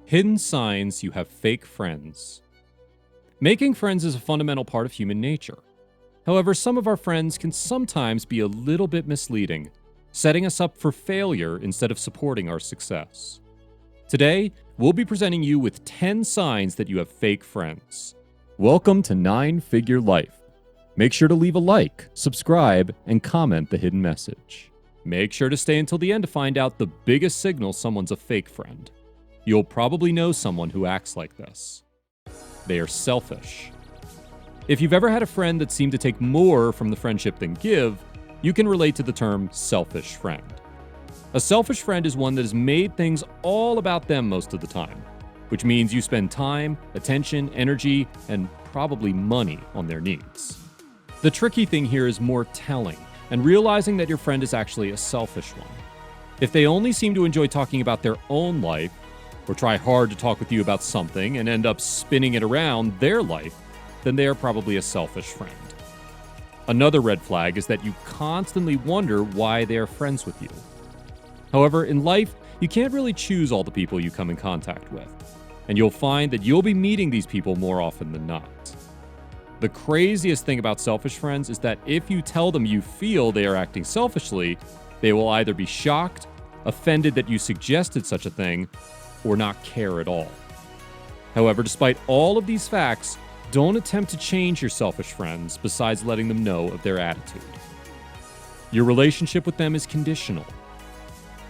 Hidden signs you have fake friends. Making friends is a fundamental part of human nature. However, some of our friends can sometimes be a little bit misleading, setting us up for failure instead of supporting our success. Today, we'll be presenting you with 10 signs that you have fake friends. Welcome to 9-Figure Life. Make sure to leave a like, subscribe, and comment the hidden message. Make sure to stay until the end to find out the biggest signal someone's a fake friend. You'll probably know someone who acts like this. They are selfish. If you've ever had a friend that seemed to take more from the friendship than give, you can relate to the term selfish friend. A selfish friend is one that has made things all about them most of the time, which means you spend time, attention, energy, and probably money on their needs. The tricky thing here is more telling and realizing that your friend is actually a selfish one. If they only seem to enjoy talking about their own life, or try hard to talk with you about something and end up spinning it around their life, then they are probably a selfish friend. Another red flag is that you constantly wonder why they are friends with you. However, in life, you can't really choose all the people you come in contact with, and you'll find that you'll be meeting these people more often than not. The craziest thing about selfish friends is that if you tell them you feel they are acting selfishly, they will either be shocked, offended that you suggested such a thing, or not care at all. However, despite all of these facts, don't attempt to change your selfish friends besides letting them know of their attitude. Your relationship with them is conditional.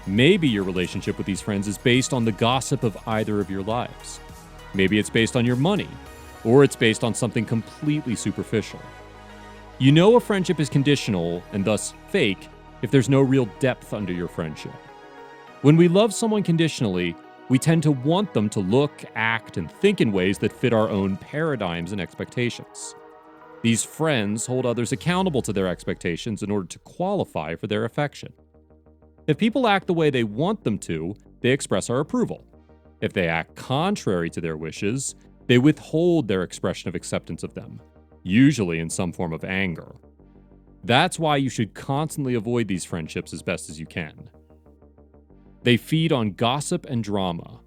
Maybe your relationship with these friends is based on the gossip of either of your lives. Maybe it's based on your money, or it's based on something completely superficial. You know a friendship is conditional and thus fake if there's no real depth under your friendship. When we love someone conditionally, we tend to want them to look, act, and think in ways that fit our own paradigms and expectations. These friends hold others accountable to their expectations in order to qualify for their affection. If people act the way they want them to, they express our approval. If they act contrary to their wishes, they withhold their expression of acceptance of them, usually in some form of anger. That's why you should constantly avoid these friendships as best as you can. They feed on gossip and drama.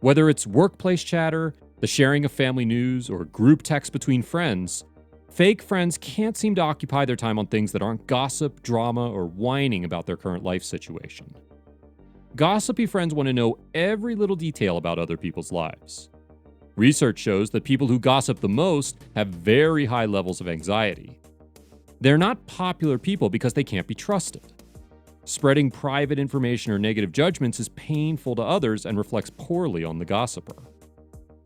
Whether it's workplace chatter, the sharing of family news, or group text between friends, fake friends can't seem to occupy their time on things that aren't gossip, drama, or whining about their current life situation. Gossipy friends want to know every little detail about other people's lives. Research shows that people who gossip the most have very high levels of anxiety. They're not popular people because they can't be trusted. Spreading private information or negative judgments is painful to others and reflects poorly on the gossiper.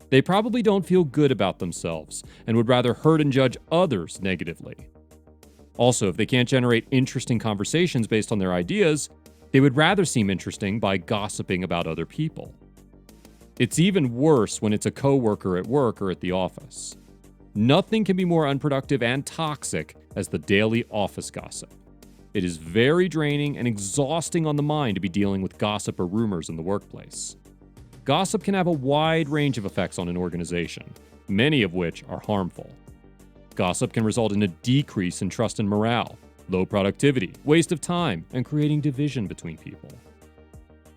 They probably don't feel good about themselves and would rather hurt and judge others negatively. Also, if they can't generate interesting conversations based on their ideas, they would rather seem interesting by gossiping about other people. It's even worse when it's a coworker at work or at the office. Nothing can be more unproductive and toxic as the daily office gossip. It is very draining and exhausting on the mind to be dealing with gossip or rumors in the workplace. Gossip can have a wide range of effects on an organization, many of which are harmful. Gossip can result in a decrease in trust and morale, low productivity, waste of time, and creating division between people.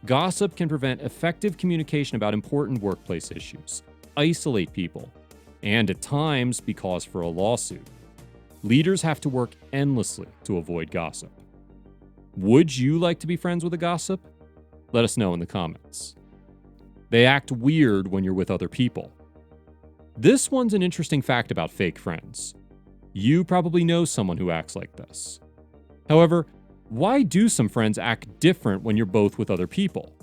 Gossip can prevent effective communication about important workplace issues, isolate people, and at times be cause for a lawsuit. Leaders have to work endlessly to avoid gossip. Would you like to be friends with a gossip? Let us know in the comments. They act weird when you're with other people. This one's an interesting fact about fake friends. You probably know someone who acts like this. However, why do some friends act different when you're both with other people?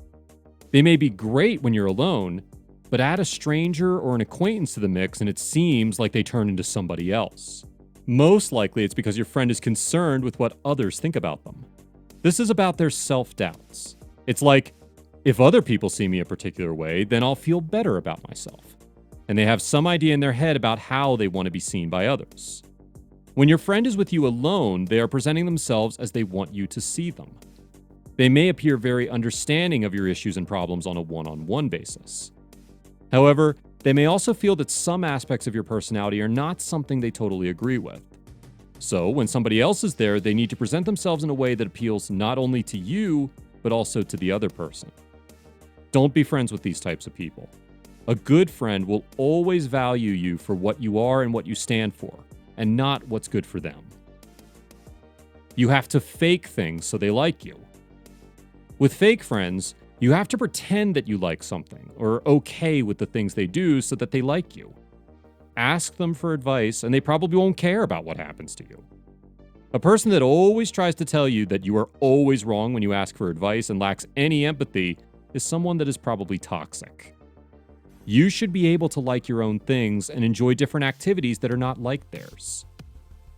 They may be great when you're alone, but add a stranger or an acquaintance to the mix and it seems like they turn into somebody else. Most likely it's because your friend is concerned with what others think about them. This is about their self-doubts. It's like, if other people see me a particular way, then I'll feel better about myself. And they have some idea in their head about how they want to be seen by others. When your friend is with you alone, they are presenting themselves as they want you to see them. They may appear very understanding of your issues and problems on a one-on-one basis. However, they may also feel that some aspects of your personality are not something they totally agree with. So, when somebody else is there, they need to present themselves in a way that appeals not only to you, but also to the other person. Don't be friends with these types of people. A good friend will always value you for what you are and what you stand for, and not what's good for them. You have to fake things so they like you. With fake friends, you have to pretend that you like something or are okay with the things they do so that they like you. Ask them for advice, and they probably won't care about what happens to you. A person that always tries to tell you that you are always wrong when you ask for advice and lacks any empathy is someone that is probably toxic. You should be able to like your own things and enjoy different activities that are not like theirs.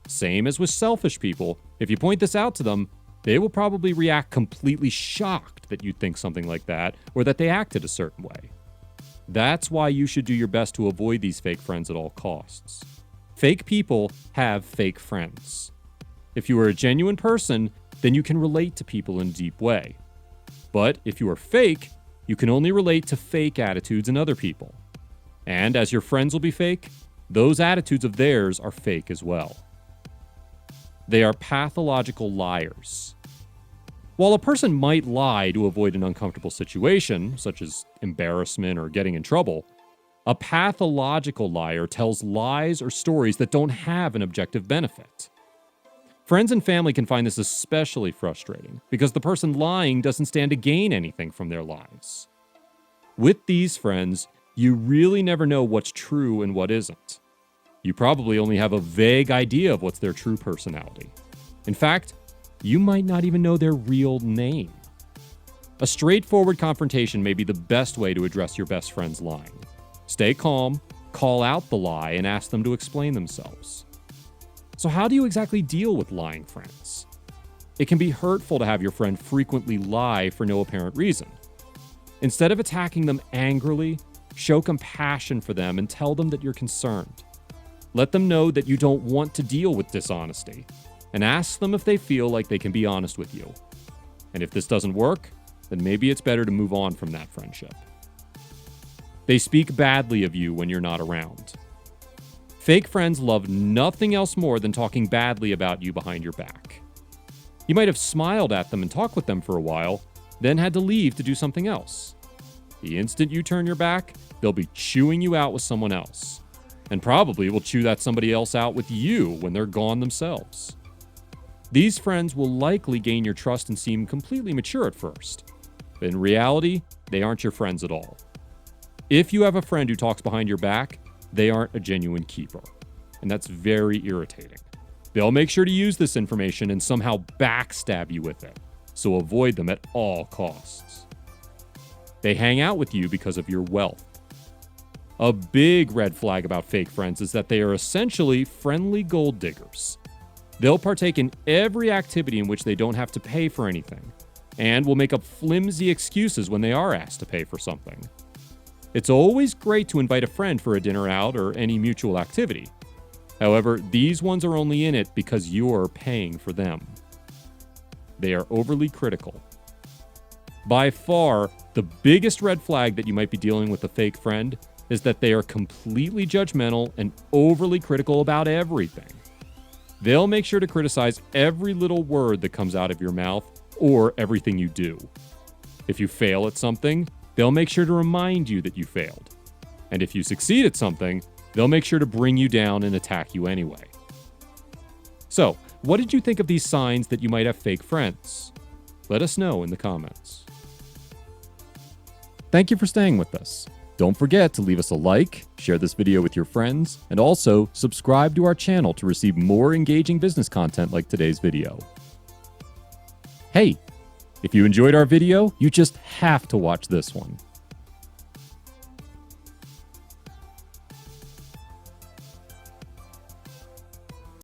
Same as with selfish people, if you point this out to them, they will probably react completely shocked that you think something like that or that they acted a certain way. That's why you should do your best to avoid these fake friends at all costs. Fake people have fake friends. If you are a genuine person, then you can relate to people in a deep way. But if you are fake, you can only relate to fake attitudes in other people. And as your friends will be fake, those attitudes of theirs are fake as well. They are pathological liars. While a person might lie to avoid an uncomfortable situation, such as embarrassment or getting in trouble, a pathological liar tells lies or stories that don't have an objective benefit. Friends and family can find this especially frustrating because the person lying doesn't stand to gain anything from their lies. With these friends, you really never know what's true and what isn't. You probably only have a vague idea of what's their true personality. In fact, you might not even know their real name. A straightforward confrontation may be the best way to address your best friend's lying. Stay calm, call out the lie, and ask them to explain themselves. So how do you exactly deal with lying friends? It can be hurtful to have your friend frequently lie for no apparent reason. Instead of attacking them angrily, show compassion for them and tell them that you're concerned. Let them know that you don't want to deal with dishonesty, and ask them if they feel like they can be honest with you. And if this doesn't work, then maybe it's better to move on from that friendship. They speak badly of you when you're not around. Fake friends love nothing else more than talking badly about you behind your back. You might have smiled at them and talked with them for a while, then had to leave to do something else. The instant you turn your back, they'll be chewing you out with someone else, and probably will chew that somebody else out with you when they're gone themselves. These friends will likely gain your trust and seem completely mature at first, but in reality, they aren't your friends at all. If you have a friend who talks behind your back, they aren't a genuine keeper, and that's very irritating. They'll make sure to use this information and somehow backstab you with it, so avoid them at all costs. They hang out with you because of your wealth. A big red flag about fake friends is that they are essentially friendly gold diggers. They'll partake in every activity in which they don't have to pay for anything, and will make up flimsy excuses when they are asked to pay for something. It's always great to invite a friend for a dinner out or any mutual activity. However, these ones are only in it because you're paying for them. They are overly critical. By far, the biggest red flag that you might be dealing with a fake friend is that they are completely judgmental and overly critical about everything. They'll make sure to criticize every little word that comes out of your mouth or everything you do. If you fail at something, they'll make sure to remind you that you failed. And if you succeed at something, they'll make sure to bring you down and attack you anyway. So, what did you think of these signs that you might have fake friends? Let us know in the comments. Thank you for staying with us. Don't forget to leave us a like, share this video with your friends, and also subscribe to our channel to receive more engaging business content like today's video. Hey, if you enjoyed our video, you just have to watch this one.